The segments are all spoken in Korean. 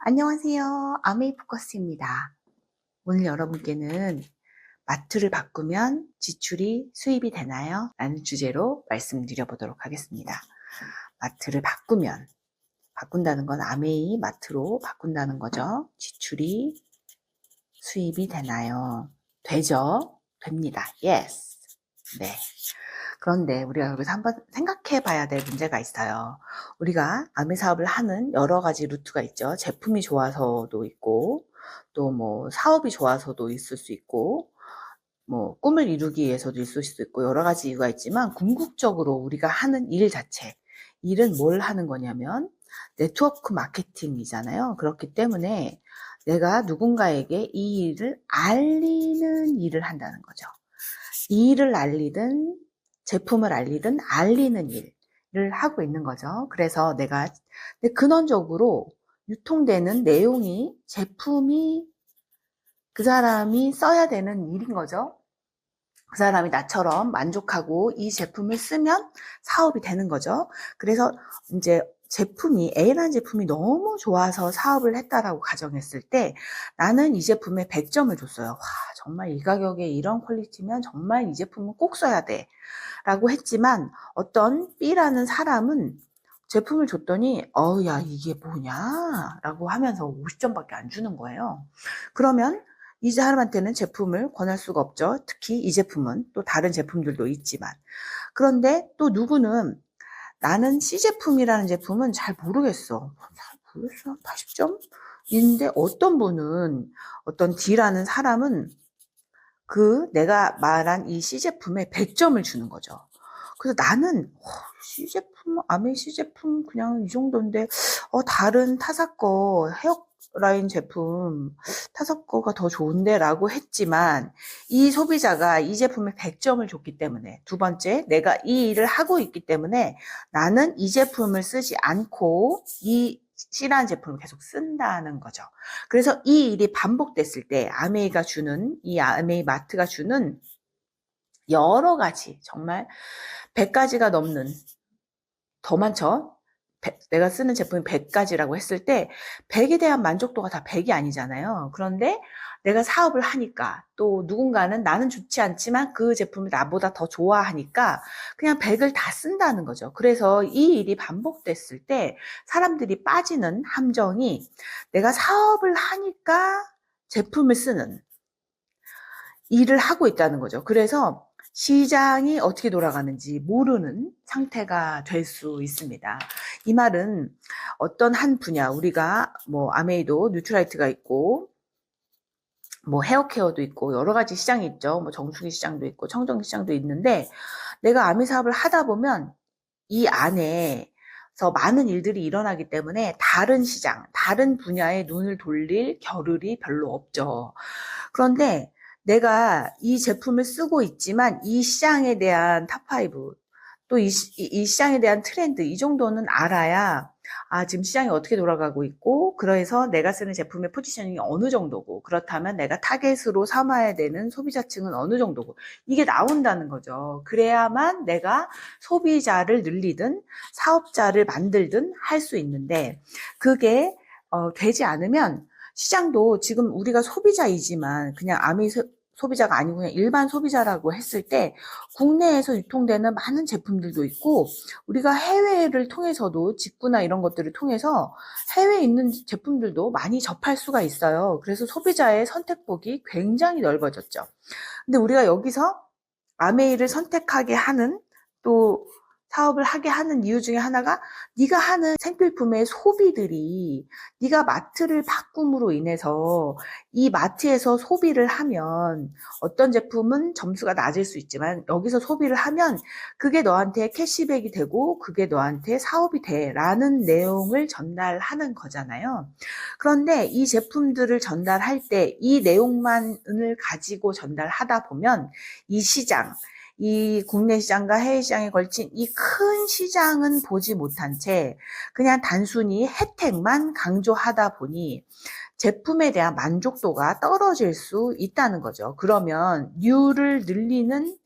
안녕하세요. 아메이포커스입니다. 오늘 여러분께는 마트를 바꾸면 지출이 수입이 되나요? 라는 주제로 말씀드려보도록 하겠습니다. 마트를 바꾼다는 건 아메이 마트로 바꾼다는 거죠. 지출이 수입이 되나요? 되죠? 됩니다. Yes. 네. 그런데 우리가 여기서 한번 생각해 봐야 될 문제가 있어요. 우리가 아메 사업을 하는 여러 가지 루트가 있죠. 제품이 좋아서도 있고, 또 뭐 사업이 좋아서도 있을 수 있고, 뭐 꿈을 이루기 위해서도 있을 수도 있고, 여러 가지 이유가 있지만, 궁극적으로 우리가 하는 일 자체, 일은 뭘 하는 거냐면, 네트워크 마케팅이잖아요. 그렇기 때문에 내가 누군가에게 이 일을 알리는 일을 한다는 거죠. 이 일을 알리든 제품을 알리든 알리는 일을 하고 있는 거죠. 그래서 근데 근원적으로 유통되는 내용이 제품이 그 사람이 써야 되는 일인 거죠. 그 사람이 나처럼 만족하고 이 제품을 쓰면 사업이 되는 거죠. 그래서 이제 A라는 제품이 너무 좋아서 사업을 했다라고 가정했을 때 나는 이 제품에 100점을 줬어요. 와, 정말 이 가격에 이런 퀄리티면 정말 이 제품은 꼭 써야 돼. 라고 했지만 어떤 B라는 사람은 제품을 줬더니 야 이게 뭐냐 라고 하면서 50점밖에 안 주는 거예요. 그러면 이 사람한테는 제품을 권할 수가 없죠. 특히 이 제품은 또 다른 제품들도 있지만. 그런데 또 누구는 나는 C 제품이라는 제품은 잘 모르겠어. 잘 모르겠어. 80점? 인데 어떤 분은 어떤 D라는 사람은 내가 말한 이 C 제품에 100점을 주는 거죠. 그래서 나는 C 제품, 아메 C 제품 그냥 이 정도인데 다른 타사 거 헤어라인 제품 타사 거가 더 좋은데 라고 했지만 이 소비자가 이 제품에 100점을 줬기 때문에 두 번째 내가 이 일을 하고 있기 때문에 나는 이 제품을 쓰지 않고 이 C라는 제품을 계속 쓴다는 거죠. 그래서 이 일이 반복됐을 때 이 아메이 마트가 주는 여러 가지 정말 100가지가 넘는 더 많죠. 내가 쓰는 제품이 100가지라고 했을 때 100에 대한 만족도가 다 100이 아니잖아요. 그런데 내가 사업을 하니까 또 누군가는 나는 좋지 않지만 그 제품을 나보다 더 좋아하니까 그냥 100을 다 쓴다는 거죠. 그래서 이 일이 반복됐을 때 사람들이 빠지는 함정이 내가 사업을 하니까 제품을 쓰는 일을 하고 있다는 거죠. 그래서 시장이 어떻게 돌아가는지 모르는 상태가 될 수 있습니다. 이 말은 어떤 한 분야, 우리가 뭐 아메이도 뉴트라이트가 있고 뭐 헤어케어도 있고 여러 가지 시장이 있죠. 뭐 정수기 시장도 있고 청정기 시장도 있는데 내가 아메 사업을 하다 보면 이 안에서 많은 일들이 일어나기 때문에 다른 시장, 다른 분야에 눈을 돌릴 겨를이 별로 없죠. 그런데 내가 이 제품을 쓰고 있지만 이 시장에 대한 탑5, 또 이 시장에 대한 트렌드, 이 정도는 알아야 지금 시장이 어떻게 돌아가고 있고, 그래서 내가 쓰는 제품의 포지셔닝이 어느 정도고, 그렇다면 내가 타겟으로 삼아야 되는 소비자층은 어느 정도고, 이게 나온다는 거죠. 그래야만 내가 소비자를 늘리든 사업자를 만들든 할 수 있는데, 그게 되지 않으면 시장도 지금 우리가 소비자이지만 그냥 아미 소비자가 아니고 그냥 일반 소비자라고 했을 때 국내에서 유통되는 많은 제품들도 있고 우리가 해외를 통해서도 직구나 이런 것들을 통해서 해외에 있는 제품들도 많이 접할 수가 있어요. 그래서 소비자의 선택폭이 굉장히 넓어졌죠. 근데 우리가 여기서 아메이를 선택하게 하는 또 사업을 하게 하는 이유 중에 하나가 네가 하는 생필품의 소비들이 네가 마트를 바꿈으로 인해서 이 마트에서 소비를 하면 어떤 제품은 점수가 낮을 수 있지만 여기서 소비를 하면 그게 너한테 캐시백이 되고 그게 너한테 사업이 돼 라는 내용을 전달하는 거잖아요. 그런데 이 제품들을 전달할 때 이 내용만을 가지고 전달하다 보면 이 시장, 이 국내 시장과 해외 시장에 걸친 이 큰 시장은 보지 못한 채 그냥 단순히 혜택만 강조하다 보니 제품에 대한 만족도가 떨어질 수 있다는 거죠. 그러면 류를 늘리는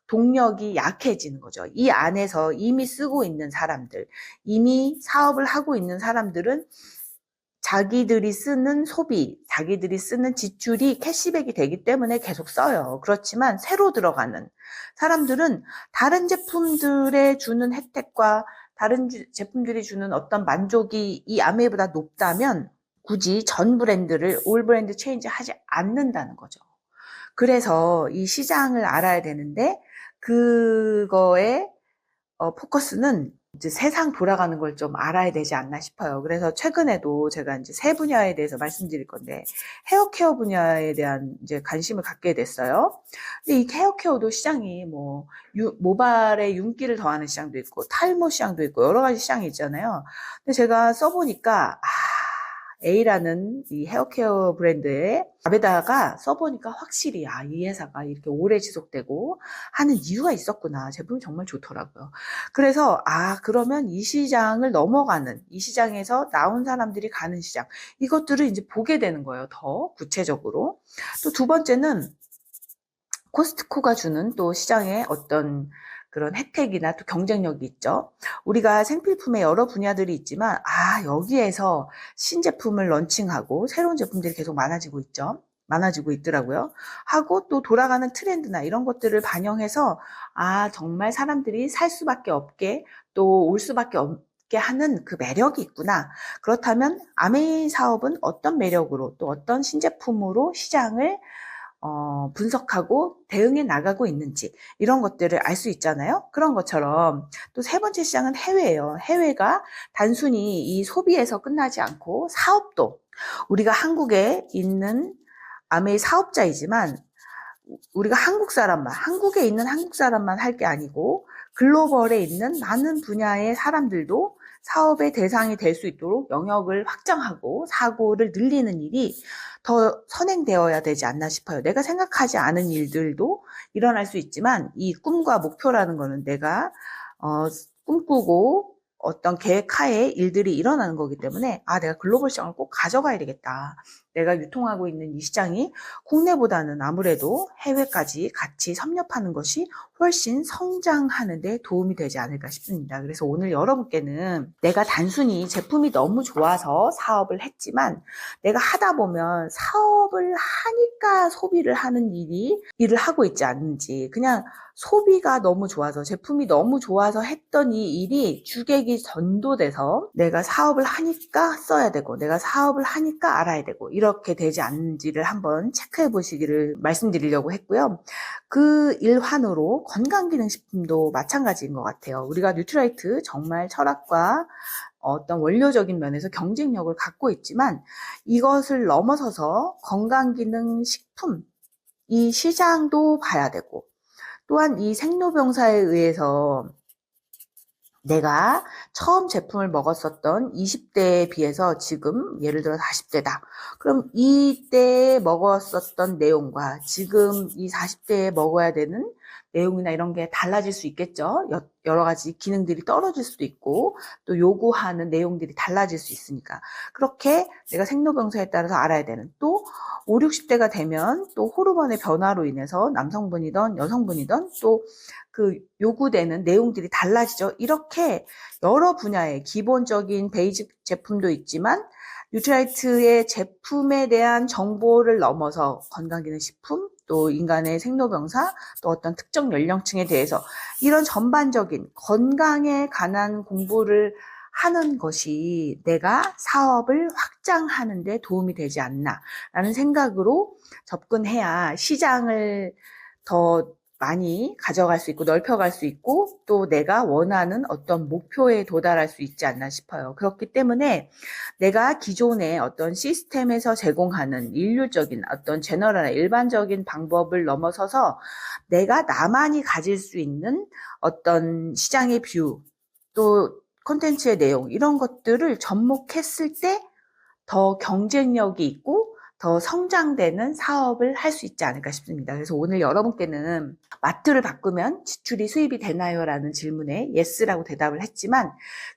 동력이 약해지는 거죠. 이 안에서 이미 쓰고 있는 사람들, 이미 사업을 하고 있는 사람들은 자기들이 쓰는 소비, 자기들이 쓰는 지출이 캐시백이 되기 때문에 계속 써요. 그렇지만 새로 들어가는 사람들은 다른 제품들에 주는 혜택과 다른 제품들이 주는 어떤 만족이 이 아메이보다 높다면 굳이 전 브랜드를 올 브랜드 체인지 하지 않는다는 거죠. 그래서 이 시장을 알아야 되는데 그거에 포커스는 이제 세상 돌아가는 걸 좀 알아야 되지 않나 싶어요. 그래서 최근에도 제가 이제 세 분야에 대해서 말씀드릴 건데 헤어케어 분야에 대한 이제 관심을 갖게 됐어요. 근데 이 헤어케어도 시장이 뭐 모발에 윤기를 더하는 시장도 있고 탈모 시장도 있고 여러 가지 시장이 있잖아요. 근데 제가 써보니까 A라는 이 헤어케어 브랜드의 앱에다가 써보니까 확실히 이 회사가 이렇게 오래 지속되고 하는 이유가 있었구나. 제품이 정말 좋더라고요. 그래서 그러면 이 시장을 넘어가는, 이 시장에서 나온 사람들이 가는 시장, 이것들을 이제 보게 되는 거예요. 더 구체적으로. 또 두 번째는 코스트코가 주는 또 시장의 어떤 그런 혜택이나 또 경쟁력이 있죠. 우리가 생필품의 여러 분야들이 있지만 여기에서 신제품을 런칭하고 새로운 제품들이 계속 많아지고 있죠. 많아지고 있더라고요. 하고 또 돌아가는 트렌드나 이런 것들을 반영해서 정말 사람들이 살 수밖에 없게 또 올 수밖에 없게 하는 그 매력이 있구나. 그렇다면 아메이 사업은 어떤 매력으로 또 어떤 신제품으로 시장을 분석하고 대응해 나가고 있는지 이런 것들을 알 수 있잖아요. 그런 것처럼 또 세 번째 시장은 해외예요. 해외가 단순히 이 소비에서 끝나지 않고 사업도 우리가 한국에 있는 아메이 사업자이지만 우리가 한국에 있는 한국 사람만 할 게 아니고 글로벌에 있는 많은 분야의 사람들도 사업의 대상이 될 수 있도록 영역을 확장하고 사고를 늘리는 일이 더 선행되어야 되지 않나 싶어요. 내가 생각하지 않은 일들도 일어날 수 있지만 이 꿈과 목표라는 거는 내가 꿈꾸고 어떤 계획하에 일들이 일어나는 거기 때문에 내가 글로벌 시장을 꼭 가져가야 되겠다. 내가 유통하고 있는 이 시장이 국내보다는 아무래도 해외까지 같이 섭렵하는 것이 훨씬 성장하는 데 도움이 되지 않을까 싶습니다. 그래서 오늘 여러분께는 내가 단순히 제품이 너무 좋아서 사업을 했지만 내가 하다 보면 사업을 하니까 소비를 하는 일을 하고 있지 않는지, 그냥 소비가 너무 좋아서 제품이 너무 좋아서 했던 이 일이 주객이 전도돼서 내가 사업을 하니까 써야 되고 내가 사업을 하니까 알아야 되고 이렇게 되지 않는지를 한번 체크해 보시기를 말씀드리려고 했고요. 그 일환으로 건강기능식품도 마찬가지인 것 같아요. 우리가 뉴트라이트 정말 철학과 어떤 원료적인 면에서 경쟁력을 갖고 있지만 이것을 넘어서서 건강기능식품 이 시장도 봐야 되고 또한 이 생로병사에 의해서 내가 처음 제품을 먹었었던 20대에 비해서 지금 예를 들어 40대다. 그럼 이때 먹었었던 내용과 지금 이 40대에 먹어야 되는 내용이나 이런 게 달라질 수 있겠죠. 여러 가지 기능들이 떨어질 수도 있고 또 요구하는 내용들이 달라질 수 있으니까 그렇게 내가 생로병사에 따라서 알아야 되는 또 5, 60대가 되면 또 호르몬의 변화로 인해서 남성분이든 여성분이든 또 그 요구되는 내용들이 달라지죠. 이렇게 여러 분야의 기본적인 베이직 제품도 있지만 뉴트라이트의 제품에 대한 정보를 넘어서 건강기능식품 또 인간의 생로병사 또 어떤 특정 연령층에 대해서 이런 전반적인 건강에 관한 공부를 하는 것이 내가 사업을 확장하는 데 도움이 되지 않나 라는 생각으로 접근해야 시장을 더 많이 가져갈 수 있고 넓혀갈 수 있고 또 내가 원하는 어떤 목표에 도달할 수 있지 않나 싶어요. 그렇기 때문에 내가 기존의 어떤 시스템에서 제공하는 인류적인 어떤 제너럴한 일반적인 방법을 넘어서서 내가 나만이 가질 수 있는 어떤 시장의 뷰 또 콘텐츠의 내용 이런 것들을 접목했을 때 더 경쟁력이 있고 더 성장되는 사업을 할 수 있지 않을까 싶습니다. 그래서 오늘 여러분께는 마트를 바꾸면 지출이 수입이 되나요? 라는 질문에 yes라고 대답을 했지만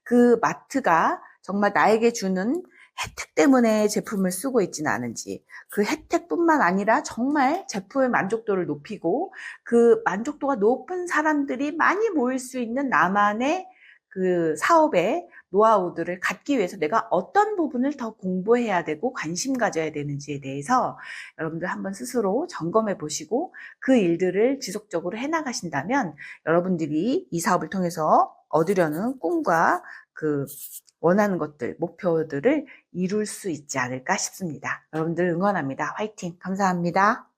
그 마트가 정말 나에게 주는 혜택 때문에 제품을 쓰고 있지는 않은지 그 혜택뿐만 아니라 정말 제품의 만족도를 높이고 그 만족도가 높은 사람들이 많이 모일 수 있는 나만의 그 사업에 노하우들을 갖기 위해서 내가 어떤 부분을 더 공부해야 되고 관심 가져야 되는지에 대해서 여러분들 한번 스스로 점검해 보시고 그 일들을 지속적으로 해나가신다면 여러분들이 이 사업을 통해서 얻으려는 꿈과 그 원하는 것들, 목표들을 이룰 수 있지 않을까 싶습니다. 여러분들 응원합니다. 화이팅! 감사합니다.